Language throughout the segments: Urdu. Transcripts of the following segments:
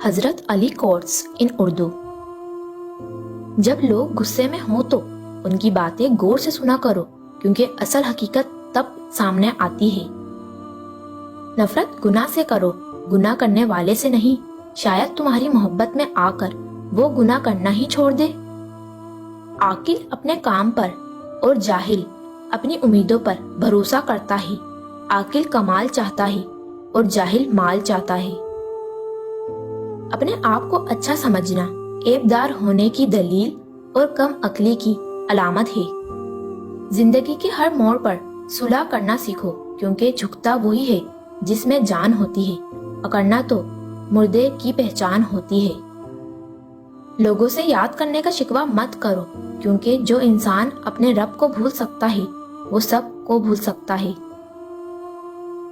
حضرت علی کوٹس ان اردو۔ جب لوگ غصے میں ہوں تو ان کی باتیں غور سے سنا کرو، کیونکہ اصل حقیقت تب سامنے آتی ہے۔ نفرت گناہ سے کرو، گناہ کرنے والے سے نہیں، شاید تمہاری محبت میں آ کر وہ گناہ کرنا ہی چھوڑ دے۔ عاقل اپنے کام پر اور جاہل اپنی امیدوں پر بھروسہ کرتا ہے۔ عاقل کمال چاہتا ہے اور جاہل مال چاہتا ہے۔ اپنے آپ کو اچھا سمجھنا عیبدار ہونے کی دلیل اور کم عقلی کی علامت ہے۔ زندگی کے ہر موڑ پر صلح کرنا سیکھو، کیونکہ جھکتا وہی ہے جس میں جان ہوتی ہے، اکڑنا تو مردے کی پہچان ہوتی ہے۔ لوگوں سے یاد کرنے کا شکوہ مت کرو، کیونکہ جو انسان اپنے رب کو بھول سکتا ہے وہ سب کو بھول سکتا ہے۔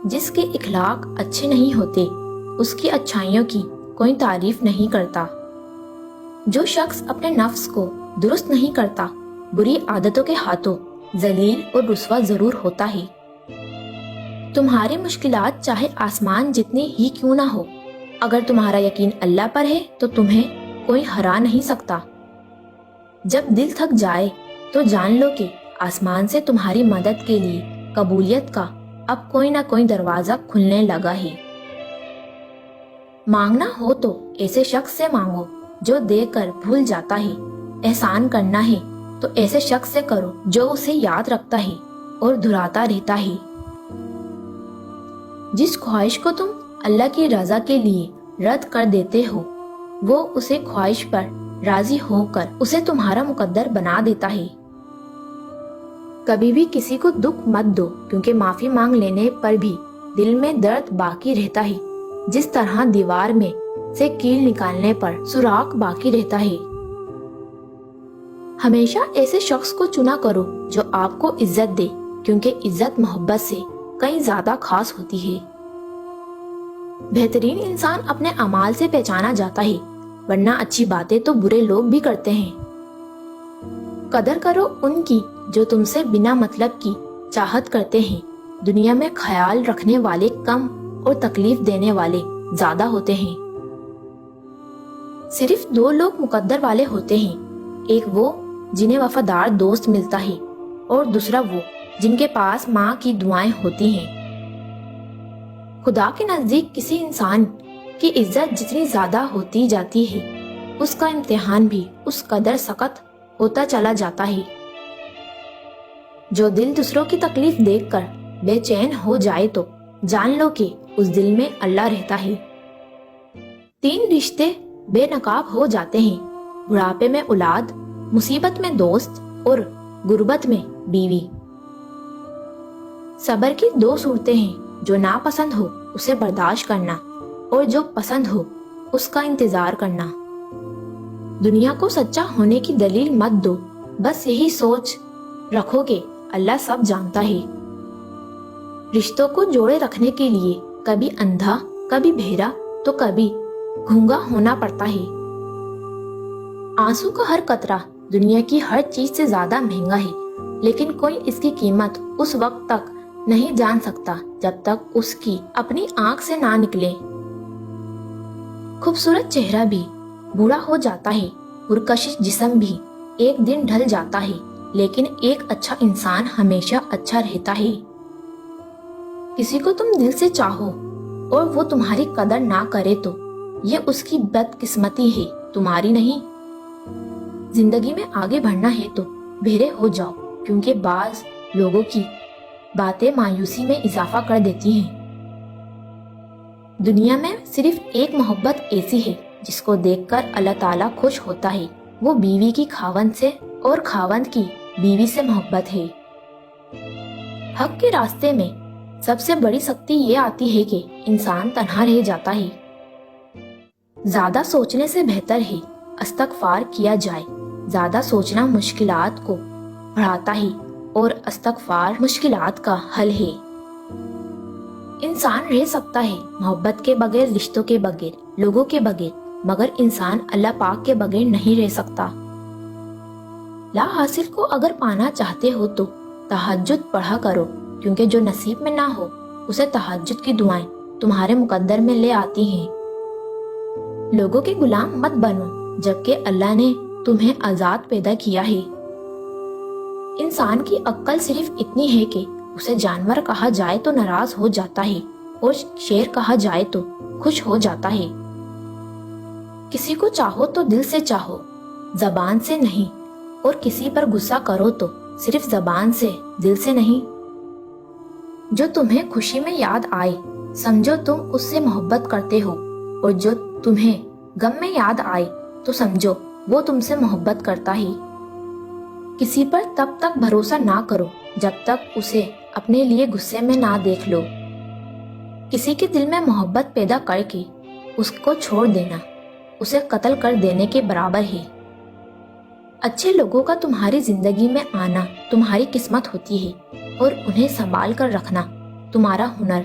جس کے اخلاق اچھے نہیں ہوتے اس کی اچھائیوں کی کوئی تعریف نہیں کرتا۔ جو شخص اپنے نفس کو درست نہیں کرتا بری عادتوں کے ہاتھوں ذلیل اور رسوا ضرور ہوتا ہے۔ تمہاری مشکلات چاہے آسمان جتنی ہی کیوں نہ ہو، اگر تمہارا یقین اللہ پر ہے تو تمہیں کوئی ہرا نہیں سکتا۔ جب دل تھک جائے تو جان لو کہ آسمان سے تمہاری مدد کے لیے قبولیت کا اب کوئی نہ کوئی دروازہ کھلنے لگا ہے۔ مانگنا ہو تو ایسے شخص سے مانگو جو دے کر بھول جاتا ہے۔ احسان کرنا ہے تو ایسے شخص سے کرو جو اسے یاد رکھتا ہے اور دہراتا رہتا ہے۔ جس خواہش کو تم اللہ کی رضا کے لیے رد کر دیتے ہو، وہ اسے خواہش پر راضی ہو کر اسے تمہارا مقدر بنا دیتا ہے۔ کبھی بھی کسی کو دکھ مت دو، کیونکہ معافی مانگ لینے پر بھی دل میں درد باقی رہتا ہے، جس طرح دیوار میں سے کیل نکالنے پر سوراخ باقی رہتا ہے۔ ہمیشہ ایسے شخص کو چنا کرو جو آپ کو عزت دے، کیونکہ عزت محبت سے کہیں زیادہ خاص ہوتی ہے۔ بہترین انسان اپنے اعمال سے پہچانا جاتا ہے، ورنہ اچھی باتیں تو برے لوگ بھی کرتے ہیں۔ قدر کرو ان کی جو تم سے بنا مطلب کی چاہت کرتے ہیں۔ دنیا میں خیال رکھنے والے کم اور تکلیف دینے والے زیادہ ہوتے ہیں۔ صرف دو لوگ مقدر والے ہوتے ہیں، ایک وہ جنہیں وفادار دوست ملتا ہے اور دوسرا وہ جن کے پاس ماں کی دعائیں ہوتی ہیں۔ خدا کے نزدیک کسی انسان کی عزت جتنی زیادہ ہوتی جاتی ہے، اس کا امتحان بھی اس قدر سخت ہوتا چلا جاتا ہے۔ جو دل دوسروں کی تکلیف دیکھ کر بے چین ہو جائے تو جان لو کہ اس دل میں اللہ رہتا ہے۔ 3 رشتے بے نقاب ہو جاتے ہیں: بڑھاپے میں اولاد، مصیبت میں دوست اور غربت میں بیوی۔ صبر کی 2 صورتیں ہیں: جو ناپسند ہو اسے برداشت کرنا اور جو پسند ہو اس کا انتظار کرنا۔ دنیا کو سچا ہونے کی دلیل مت دو، بس یہی سوچ رکھو کہ اللہ سب جانتا ہے۔ رشتوں کو جوڑے رکھنے کے لیے کبھی اندھا، کبھی بہرا تو کبھی گونگا ہونا پڑتا ہے۔ آنسو کا ہر قطرہ دنیا کی ہر چیز سے زیادہ مہنگا ہے، لیکن کوئی اس کی قیمت اس وقت تک نہیں جان سکتا جب تک اس کی اپنی آنکھ سے نہ نکلے۔ خوبصورت چہرہ بھی بوڑھا ہو جاتا ہے، پرکشش جسم بھی ایک دن ڈھل جاتا ہے، لیکن ایک اچھا انسان ہمیشہ اچھا رہتا ہے۔ کسی کو تم دل سے چاہو اور وہ تمہاری قدر نہ کرے تو یہ اس کی بدقسمتی ہے، تمہاری نہیں۔ زندگی میں آگے بڑھنا ہے تو بہرے ہو جاؤ، کیونکہ بعض لوگوں کی باتیں مایوسی میں اضافہ کر دیتی ہیں۔ دنیا میں صرف ایک محبت ایسی ہے جس کو دیکھ کر اللہ تعالیٰ خوش ہوتا ہے، وہ بیوی کی خاوند سے اور خاوند کی بیوی سے محبت ہے۔ حق کے راستے میں سب سے بڑی سختی یہ آتی ہے کہ انسان تنہا رہ جاتا ہے۔ زیادہ سوچنے سے بہتر ہے استغفار کیا جائے۔ زیادہ سوچنا مشکلات کو بڑھاتا ہے اور استغفار مشکلات کا حل ہے۔ انسان رہ سکتا ہے محبت کے بغیر، رشتوں کے بغیر، لوگوں کے بغیر، مگر انسان اللہ پاک کے بغیر نہیں رہ سکتا۔ لا حاصل کو اگر پانا چاہتے ہو تو تہجد پڑھا کرو، کیونکہ جو نصیب میں نہ ہو اسے تہجد کی دعائیں تمہارے مقدر میں لے آتی ہیں۔ لوگوں کے غلام مت بنو جبکہ اللہ نے تمہیں آزاد پیدا کیا ہے۔ انسان کی عقل صرف اتنی ہے کہ اسے جانور کہا جائے تو ناراض ہو جاتا ہے اور شیر کہا جائے تو خوش ہو جاتا ہے۔ کسی کو چاہو تو دل سے چاہو، زبان سے نہیں، اور کسی پر غصہ کرو تو صرف زبان سے، دل سے نہیں۔ جو تمہیں خوشی میں یاد آئے سمجھو تم اس سے محبت کرتے ہو، اور جو تمہیں غم میں یاد آئے تو سمجھو وہ تم سے محبت کرتا ہے۔ کسی پر تب تک بھروسہ نہ کرو جب تک اسے اپنے لیے غصے میں نہ دیکھ لو۔ کسی کے دل میں محبت پیدا کر کے اس کو چھوڑ دینا اسے قتل کر دینے کے برابر ہے۔ اچھے لوگوں کا تمہاری زندگی میں آنا تمہاری قسمت ہوتی ہے، اور انہیں سنبھال کر رکھنا تمہارا ہنر۔